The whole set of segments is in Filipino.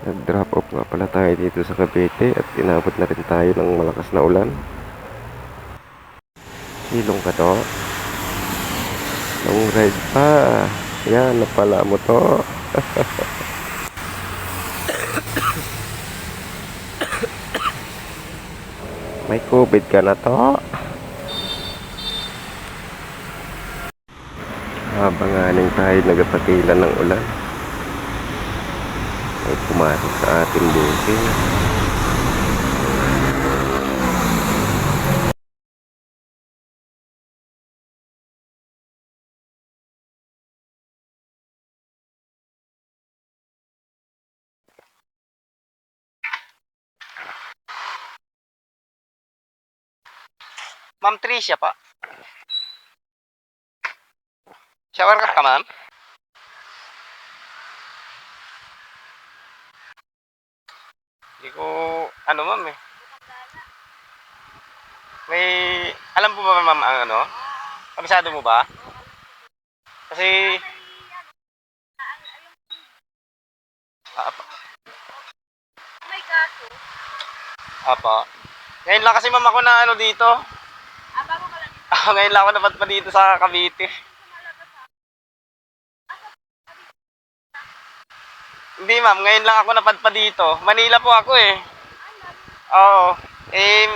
Nag-drop off nga pala tayo dito sa Cavite at inabot na rin tayo ng malakas na ulan. Silong ka to? Long ride pa. Yan, napala mo to. May COVID ka na to. Habanganing tayo nagatakilan ng ulan. Ay pumasok sa ating booking. Ma'am Tricia pa. Shower cap ka, ma'am? Hindi ko, ma'am eh. May, alam po ba ma'am ang ano? Kabisado mo ba? Kasi, apa, May gato. apa. Ngayon lang kasi ma'am ako na ano dito. Bago ka lang. Ngayon lang ako napadpa dito sa Cavite. Hindi ma'am, ngayon lang ako napadpa dito. Manila po ako eh. Oo. Eh,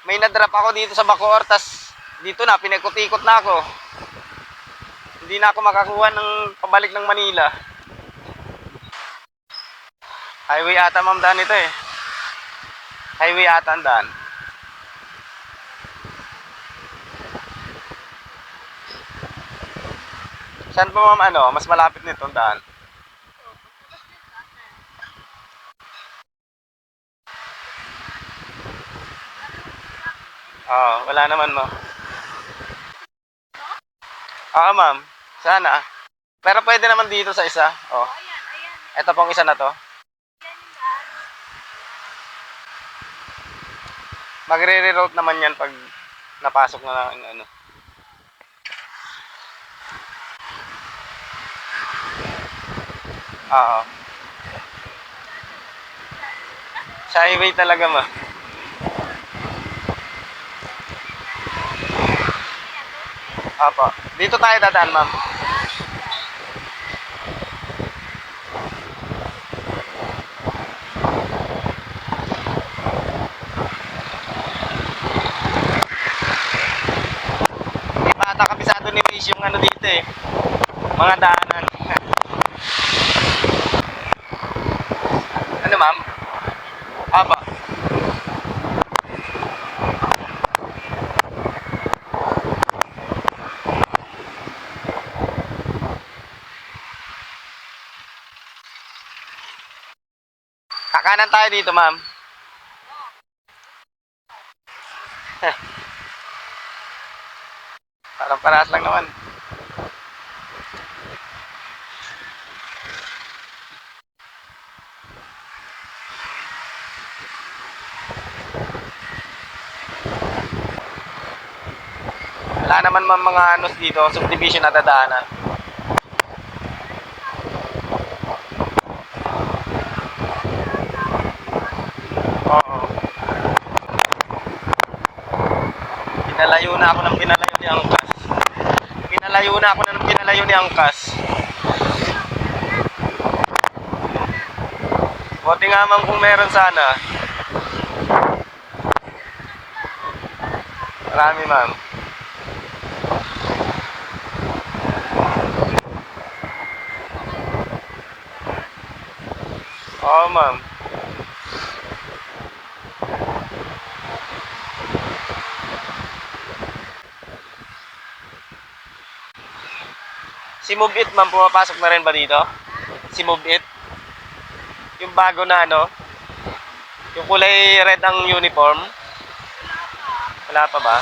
may na-drop ako dito sa Bacoor, tas dito na, pinagkutikot na ako. Hindi na ako makakuha ng pabalik ng Manila. Highway ata ma'am daan ito eh. Highway ata ang daan. Saan po ma'am mas malapit nito ang daan? Oo, wala naman ma'am. Oo ma'am, sana. Pero pwede naman dito sa isa. Oh. Ayan. Ito pong isa na to. Yan yung daan. Magre-reroute naman yan pag napasok na ng ano. Oo. Sa highway talaga ma. Apo. Dito tayo dadaan ma'am. Hindi pa ata kabisado ni Wish yung ano dito eh. Mga daanan. Ano ma'am? Apa. Kakanan tayo dito ma'am. Parang parehas lang naman. Wala naman mga dito, subdivision na dadaanan. Oo. Pinalayo na ako ng pinalayo ni Angkas. Pinalayo na ako ng pinalayo ni Angkas. Buti nga man kung meron sana. Marami ma'am. Oo ma'am. Si Move It ma'am, pumapasok na rin ba dito? Si Move It? Yung bago na yung kulay red ang uniform? Wala pa ba?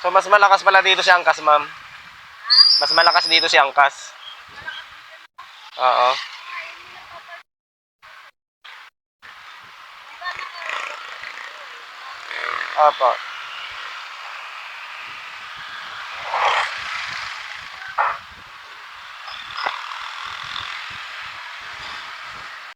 So mas malakas pala dito si Angkas ma'am. Mas malakas dito si Angkas. Oo. Opo.